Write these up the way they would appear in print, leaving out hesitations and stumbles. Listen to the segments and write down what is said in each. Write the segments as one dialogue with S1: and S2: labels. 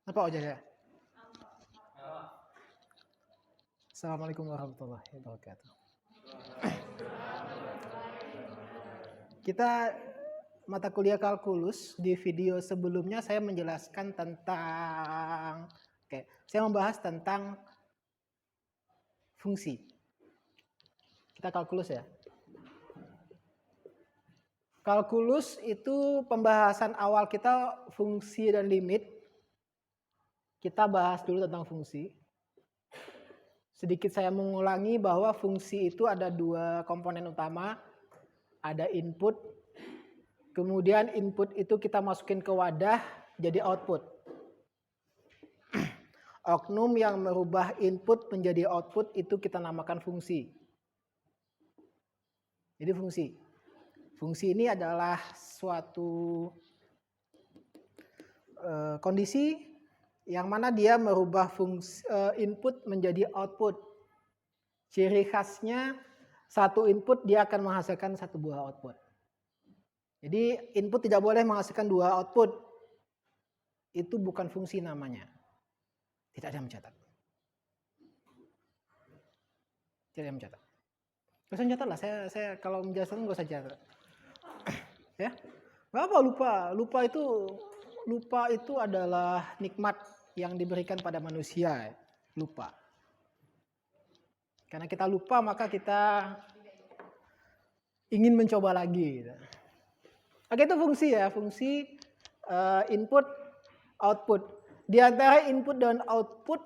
S1: Apa aja ya? Assalamualaikum warahmatullahi wabarakatuh. Kita mata kuliah kalkulus, di video sebelumnya saya menjelaskan tentang, saya membahas tentang fungsi. Kita kalkulus ya. Kalkulus itu pembahasan awal kita fungsi dan limit. Kita bahas dulu tentang fungsi. Sedikit saya mengulangi bahwa fungsi itu ada dua komponen utama. Ada input, kemudian input itu kita masukin ke wadah jadi output. Oknum yang merubah input menjadi output itu kita namakan fungsi. Jadi fungsi. Fungsi ini adalah suatu kondisi yang mana dia merubah input menjadi output. Ciri khasnya satu input dia akan menghasilkan satu buah output. Jadi input tidak boleh menghasilkan dua output. Itu bukan fungsi namanya. Tidak ada yang mencatat. Tidak ada yang mencatat. Gak usah mencatat lah. Saya kalau menjelaskan gak usah catat. Ya, gak apa lupa itu adalah nikmat yang diberikan pada manusia. Lupa. Karena kita lupa maka kita ingin mencoba lagi. Oke, itu fungsi ya, fungsi input, output. Di antara input dan output,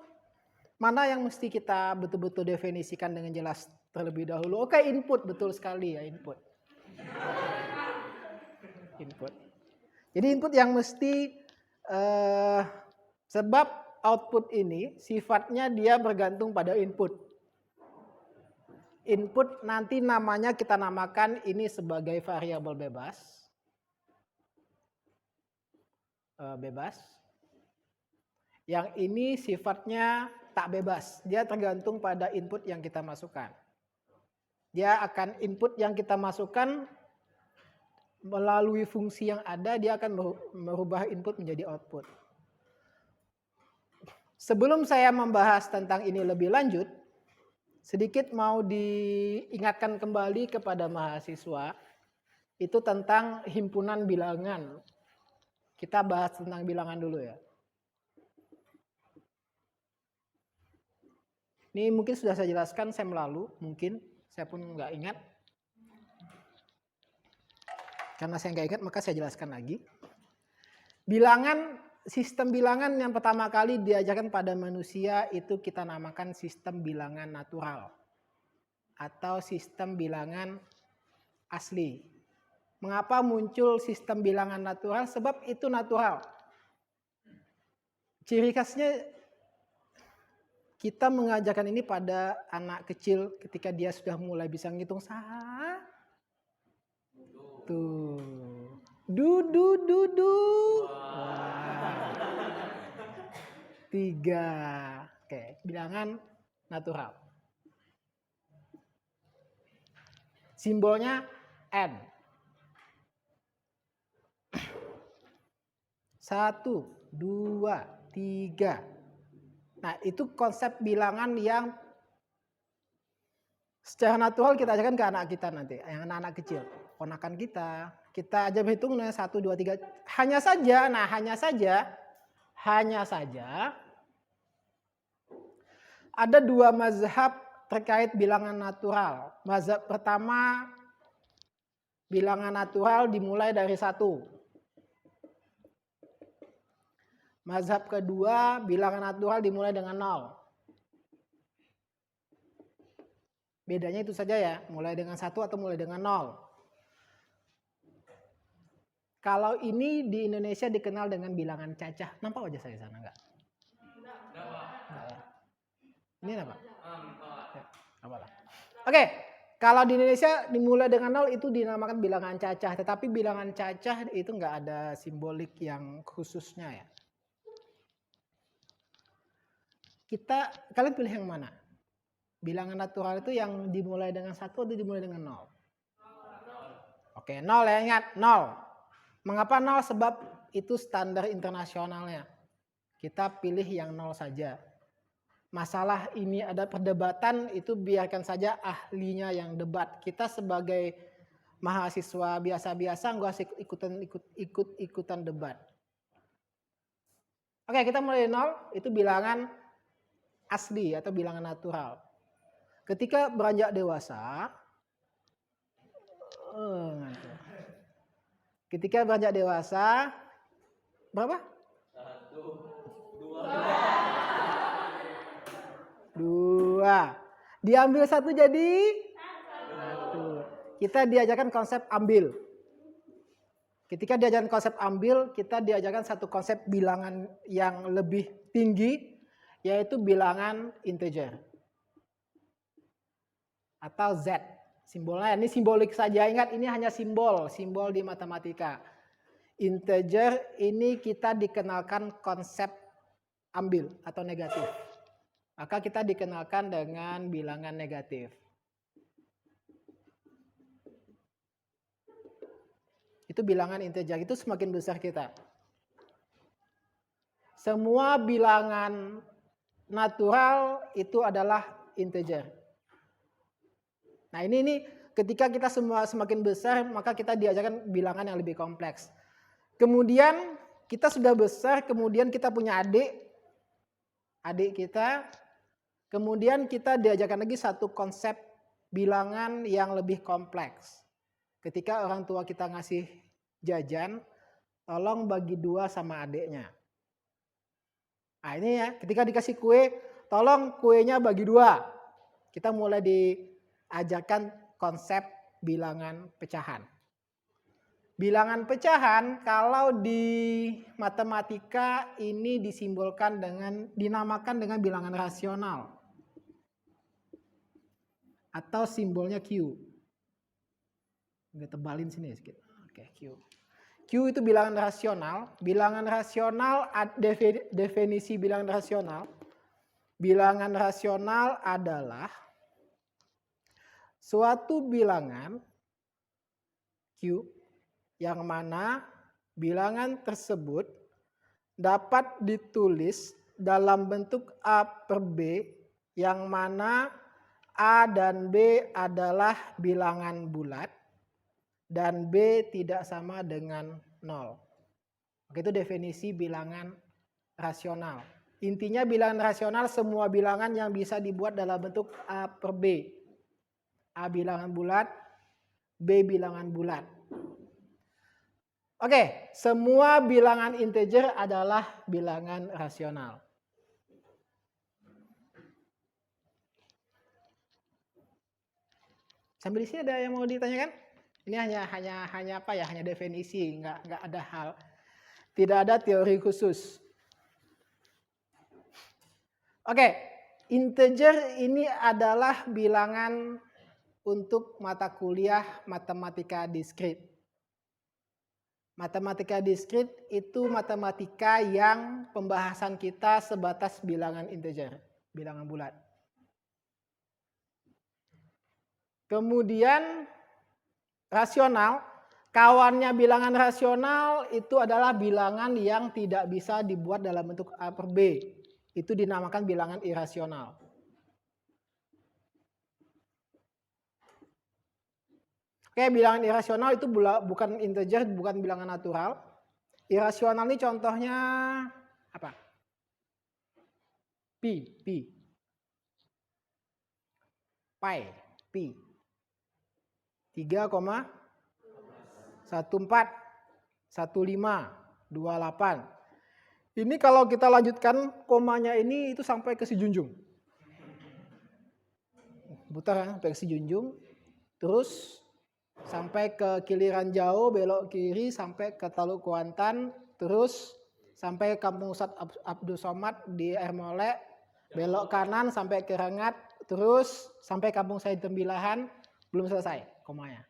S1: mana yang mesti kita betul-betul definisikan dengan jelas terlebih dahulu? Oke, input, betul sekali ya, input. Input. Jadi input yang mesti, sebab output ini sifatnya dia bergantung pada input. Input nanti namanya kita namakan ini sebagai variabel bebas. Bebas. Yang ini sifatnya tak bebas. Dia tergantung pada input yang kita masukkan. Dia akan input yang kita masukkan melalui fungsi yang ada, dia akan merubah input menjadi output. Sebelum saya membahas tentang ini lebih lanjut, sedikit mau diingatkan kembali kepada mahasiswa itu tentang himpunan bilangan. Kita bahas tentang bilangan dulu ya. Ini mungkin sudah saya jelaskan sem lalu, mungkin saya pun nggak ingat. Karena saya nggak ingat maka saya jelaskan lagi. Bilangan, sistem bilangan yang pertama kali diajarkan pada manusia itu kita namakan sistem bilangan natural atau sistem bilangan asli. Mengapa muncul sistem bilangan natural? Sebab itu natural. Ciri khasnya kita mengajarkan ini pada anak kecil ketika dia sudah mulai bisa menghitung tuh. Du. Wah. 3. Oke, bilangan natural. Simbolnya N. 1, 2, 3. Nah, itu konsep bilangan yang secara natural kita ajarkan ke anak kita nanti, yang anak-anak kecil, ponakan kita. Kita aja berhitungnya 1, 2, 3. Hanya saja ada dua mazhab terkait bilangan natural. Mazhab pertama, bilangan natural dimulai dari 1. Mazhab kedua, bilangan natural dimulai dengan 0. Bedanya itu saja ya, mulai dengan 1 atau mulai dengan 0. Kalau ini di Indonesia dikenal dengan bilangan cacah. Nampak wajah saya sana enggak? Enggak ya. Ini apa? Apalah. Oke, kalau di Indonesia dimulai dengan 0 itu dinamakan bilangan cacah. Tetapi bilangan cacah itu enggak ada simbolik yang khususnya ya. Kalian pilih yang mana? Bilangan natural itu yang dimulai dengan 1 atau dimulai dengan 0? Oke, 0 ya, ingat 0. Mengapa 0? Sebab itu standar internasionalnya. Kita pilih yang 0 saja. Masalah ini ada perdebatan, itu biarkan saja ahlinya yang debat. Kita sebagai mahasiswa biasa-biasa nggak usah ikutan debat. Oke, kita mulai dari 0, itu bilangan asli atau bilangan natural. Ketika beranjak dewasa, berapa? 2. Diambil 1 jadi 1. Kita diajarkan konsep ambil. Ketika diajarkan konsep ambil, kita diajarkan satu konsep bilangan yang lebih tinggi, yaitu bilangan integer atau Z. Simbolnya ini simbolik saja, ingat ini hanya simbol di matematika. Integer ini kita dikenalkan konsep ambil atau negatif. Maka kita dikenalkan dengan bilangan negatif. Itu bilangan integer, itu semakin besar kita. Semua bilangan natural itu adalah integer. Nah ini ketika kita semua semakin besar, maka kita diajarkan bilangan yang lebih kompleks. Kemudian kita sudah besar, kemudian kita punya adik kita, kemudian kita diajarkan lagi satu konsep bilangan yang lebih kompleks. Ketika orang tua kita ngasih jajan, tolong bagi 2 sama adiknya. Nah ini ya, ketika dikasih kue, tolong kuenya bagi 2. Kita mulai diajarkan konsep bilangan pecahan. Bilangan pecahan kalau di matematika ini dinamakan dengan bilangan rasional. Atau simbolnya Q. Kita tebalin sini sedikit. Oke, Q. Q itu bilangan rasional. Bilangan rasional, definisi bilangan rasional. Bilangan rasional adalah suatu bilangan Q yang mana bilangan tersebut dapat ditulis dalam bentuk A per B yang mana A dan B adalah bilangan bulat dan B tidak sama dengan 0. Oke, itu definisi bilangan rasional. Intinya bilangan rasional semua bilangan yang bisa dibuat dalam bentuk A per B. A bilangan bulat, B bilangan bulat. Oke, semua bilangan integer adalah bilangan rasional. Sampai di sini ada yang mau ditanyakan? Ini hanya apa ya? Hanya definisi, nggak ada hal, tidak ada teori khusus. Oke, integer ini adalah bilangan untuk mata kuliah matematika diskrit. Matematika diskrit itu matematika yang pembahasan kita sebatas bilangan integer, bilangan bulat. Kemudian rasional, kawannya bilangan rasional itu adalah bilangan yang tidak bisa dibuat dalam bentuk A per B. Itu dinamakan bilangan irasional. Oke, bilangan irasional itu bukan integer, bukan bilangan natural. Irasional ini contohnya apa? Pi. 3,141528. Ini kalau kita lanjutkan komanya ini itu sampai ke si junjung. Putar ya, sampai ke si junjung. Terus sampai ke Kiliran Jauh, belok kiri sampai ke Teluk Kuantan, terus sampai Kampung Ustadz Abdul Somad di Air Molek, belok kanan sampai ke Rengat, terus sampai Kampung Said Tembilahan, belum selesai komanya.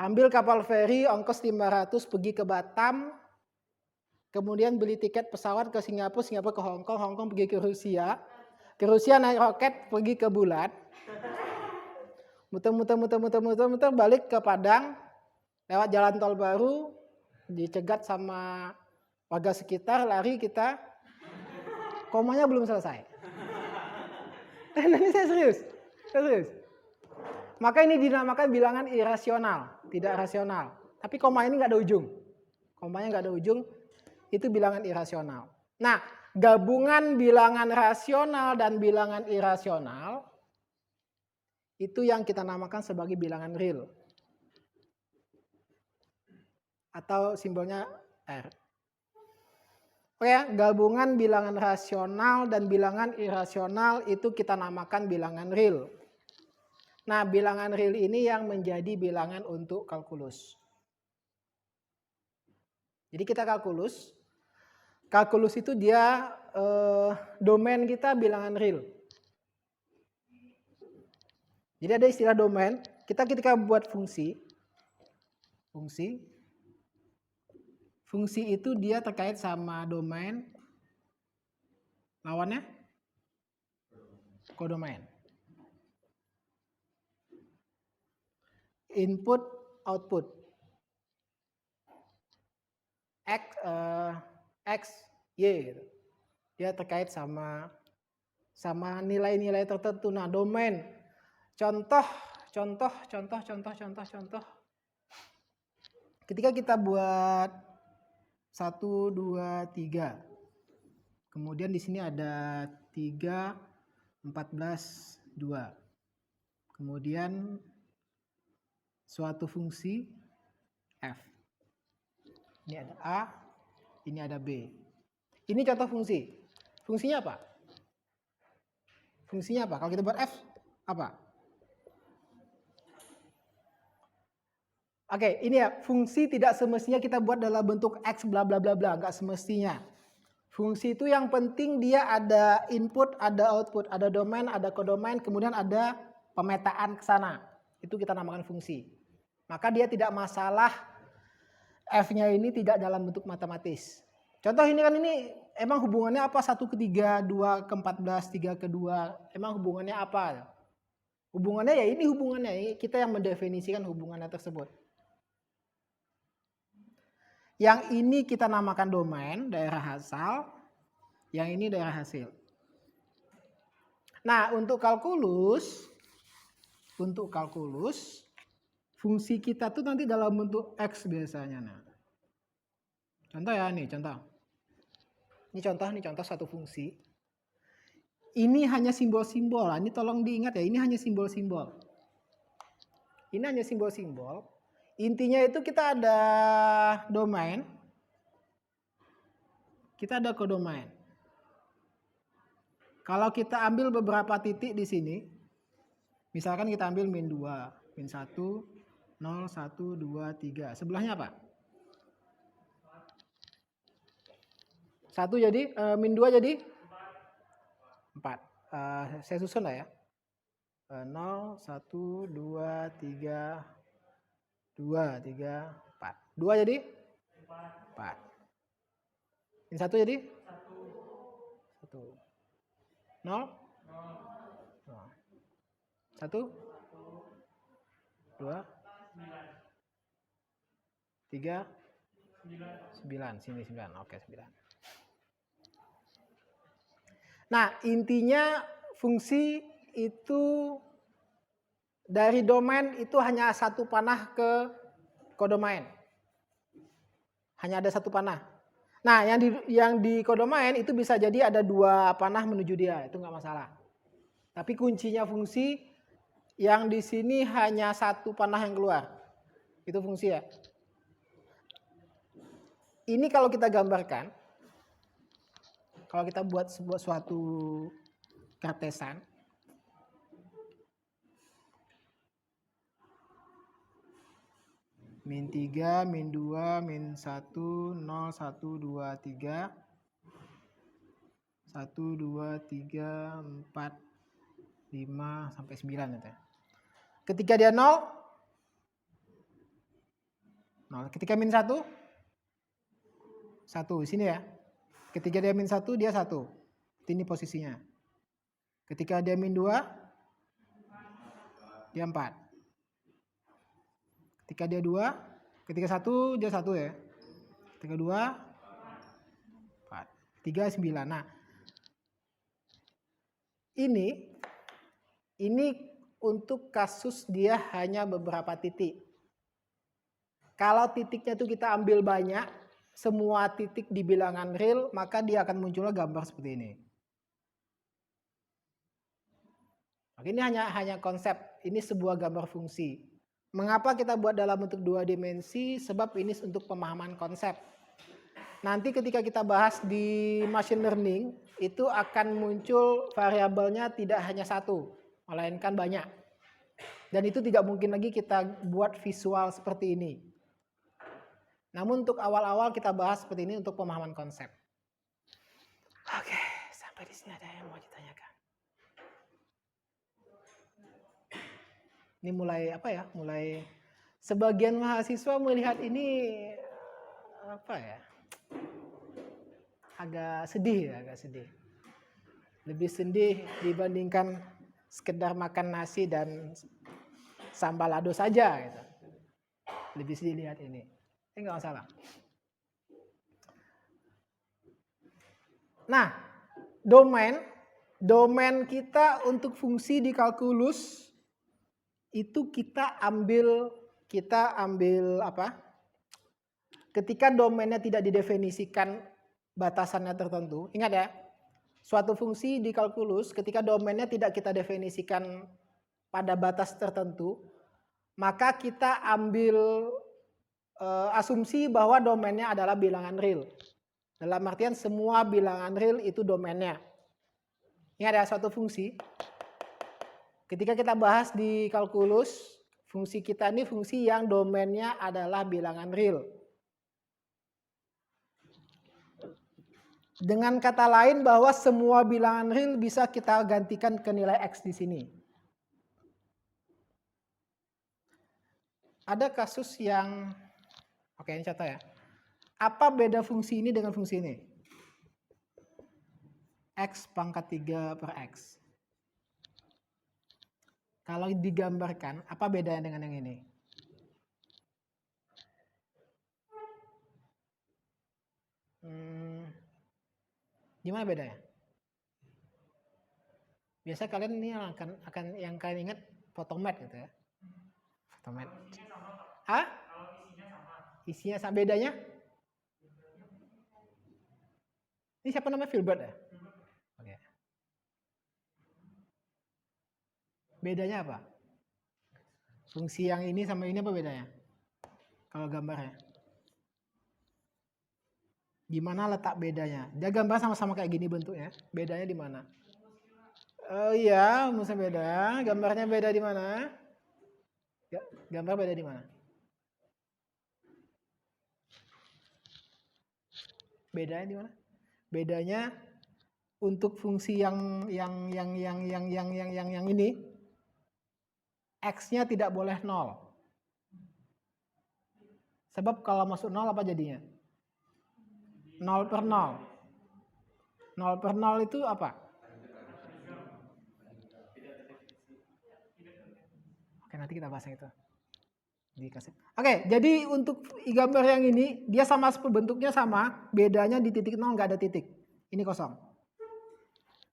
S1: Ambil kapal feri ongkos 500 pergi ke Batam, kemudian beli tiket pesawat ke Singapura, Singapura ke Hongkong, Hongkong pergi ke Rusia naik roket pergi ke bulan. Muter balik ke Padang, lewat jalan tol baru, dicegat sama Warga sekitar lari, kita komanya belum selesai. Ini saya serius. Maka ini dinamakan bilangan irasional, tidak rasional. Tapi koma ini nggak ada ujung. Komanya nggak ada ujung, itu bilangan irasional. Nah, gabungan bilangan rasional dan bilangan irasional itu yang kita namakan sebagai bilangan real. Atau simbolnya R. Oke, gabungan bilangan rasional dan bilangan irasional itu kita namakan bilangan real. Nah, bilangan real ini yang menjadi bilangan untuk kalkulus. Jadi kita kalkulus. Kalkulus itu dia domain kita bilangan real. Jadi ada istilah domain. Kita ketika buat fungsi itu dia terkait sama domain. Lawannya kodomain. Input, output. X, Y gitu. Dia terkait sama nilai-nilai tertentu. Nah, domain. Contoh. Ketika kita buat 1, 2, 3. Kemudian di sini ada 3, 14, 2. Kemudian suatu fungsi f. Ini ada A, ini ada B. Ini contoh fungsi. Fungsinya apa? Kalau kita buat f, apa? Oke, ini ya, fungsi tidak semestinya kita buat dalam bentuk x bla bla bla bla, enggak semestinya. Fungsi itu yang penting dia ada input, ada output, ada domain, ada kodomain, kemudian ada pemetaan ke sana. Itu kita namakan fungsi. Maka dia tidak masalah f-nya ini tidak dalam bentuk matematis. Contoh ini kan ini emang hubungannya apa? 1 ke 3, 2 ke 14, 3 ke 2. Emang hubungannya apa? Hubungannya ya ini hubungannya. Kita yang mendefinisikan hubungannya tersebut. Yang ini kita namakan domain, daerah asal. Yang ini daerah hasil. Nah, untuk kalkulus, fungsi kita tuh nanti dalam bentuk X biasanya. Nah. Contoh ya, nih contoh. Ini contoh satu fungsi. Ini hanya simbol-simbol. Ini tolong diingat ya, ini hanya simbol-simbol. Ini hanya simbol-simbol. Intinya itu kita ada domain. Kita ada kodomain. Kalau kita ambil beberapa titik di sini, misalkan kita ambil min 2, min 1, 0, 1, 2, 3. Sebelahnya apa? 1 jadi, min 2 jadi 4. Saya susun lah ya. 0, 1, 2, 3, 2, 3, 4. 2 jadi? 4. Min 1 jadi? 1. 0? 1? 2? 3? 9. Sini 9. Oke, 9. Nah, intinya fungsi itu dari domain itu hanya satu panah ke kodomain. Hanya ada satu panah. Nah, yang di kodomain itu bisa jadi ada 2 panah menuju dia, itu nggak masalah. Tapi kuncinya fungsi yang di sini hanya satu panah yang keluar. Itu fungsi ya. Ini kalau kita gambarkan, kalau kita buat suatu kartesan, min 3, min 2, min 1, 0, 1, 2, 3, 1, 2, 3, 4, 5, sampai 9 gitu ya. Ketika dia 0, ketika min 1, 1, sini ya. Ketika dia min 1, dia 1. Ini posisinya. Ketika dia min 2, dia 4. Ketika dia 2, ketika 1, dia 1 ya. Ketika 2, 3, 9. Nah, ini untuk kasus dia hanya beberapa titik. Kalau titiknya itu kita ambil banyak, semua titik di bilangan real, maka dia akan munculnya gambar seperti ini. Oke, ini hanya konsep, ini sebuah gambar fungsi. Mengapa kita buat dalam bentuk 2 dimensi? Sebab ini untuk pemahaman konsep. Nanti ketika kita bahas di machine learning, itu akan muncul variabelnya tidak hanya satu, melainkan banyak. Dan itu tidak mungkin lagi kita buat visual seperti ini. Namun untuk awal-awal kita bahas seperti ini untuk pemahaman konsep. Oke, sampai di sini ada yang mau ditanyakan. Ini mulai apa ya? Mulai sebagian mahasiswa melihat ini apa ya? Agak sedih. Lebih sedih dibandingkan sekedar makan nasi dan sambal lado saja gitu. Lebih sedih lihat ini. Ini nggak masalah. Nah, domain kita untuk fungsi di kalkulus itu kita ambil apa? Ketika domainnya tidak didefinisikan batasannya tertentu, ingat ya, suatu fungsi di kalkulus ketika domainnya tidak kita definisikan pada batas tertentu, maka kita ambil asumsi bahwa domainnya adalah bilangan real. Dalam artian semua bilangan real itu domainnya. Ingat ya, suatu fungsi. Ketika kita bahas di kalkulus, fungsi kita ini fungsi yang domainnya adalah bilangan real. Dengan kata lain bahwa semua bilangan real bisa kita gantikan ke nilai X di sini. Ada kasus yang, oke ini contoh ya. Apa beda fungsi ini dengan fungsi ini? X pangkat 3 per X. Kalau digambarkan, apa bedanya dengan yang ini? Gimana bedanya? Biasa kalian ini akan yang kalian ingat Photomat gitu ya. Photomat. Hah? Isinya sama. Bedanya? Ini siapa namanya? Filbert ya? Oke. Bedanya apa? Fungsi yang ini sama ini apa bedanya? Kalau gambarnya. Gimana letak bedanya? Dia gambar sama-sama kayak gini bentuknya. Bedanya di mana? Oh iya, rumusnya beda. Gambarnya beda di mana? Gambar beda di mana? Bedanya di mana? Bedanya untuk fungsi yang ini, X-nya tidak boleh 0. Sebab kalau masuk 0 apa jadinya? 0 per 0. 0 per 0 itu apa? Oke, nanti kita bahas itu. Oke, jadi untuk gambar yang ini, dia sama bentuknya sama, bedanya di titik 0 nggak ada titik. Ini kosong.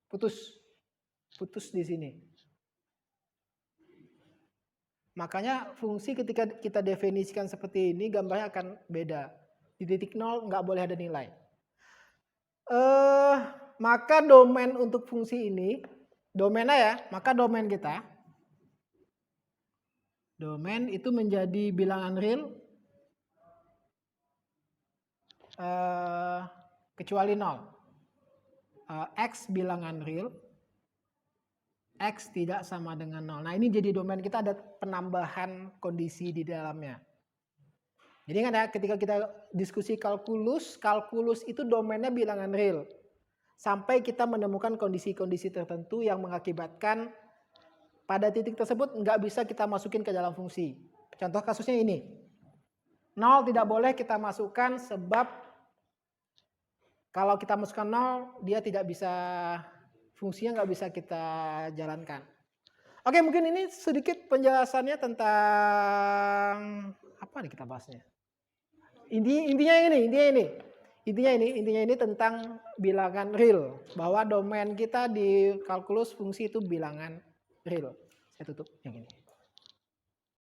S1: Putus di sini. Makanya fungsi ketika kita definisikan seperti ini, gambarnya akan beda. Di titik 0 nggak boleh ada nilai. Maka domain untuk fungsi ini, domainnya ya, maka domain kita, domain itu menjadi bilangan real, kecuali 0. X bilangan real, X tidak sama dengan 0. Nah ini jadi domain kita ada penambahan kondisi di dalamnya. Jadi ingat ya, ketika kita diskusi kalkulus itu domainnya bilangan real. Sampai kita menemukan kondisi-kondisi tertentu yang mengakibatkan pada titik tersebut nggak bisa kita masukin ke dalam fungsi. Contoh kasusnya ini. 0 tidak boleh kita masukkan sebab kalau kita masukkan 0 dia tidak bisa, fungsinya nggak bisa kita jalankan. Oke, mungkin ini sedikit penjelasannya tentang apa nih kita bahasnya. Intinya ini. intinya ini tentang bilangan real, bahwa domain kita di kalkulus fungsi itu bilangan real. Saya tutup yang ini.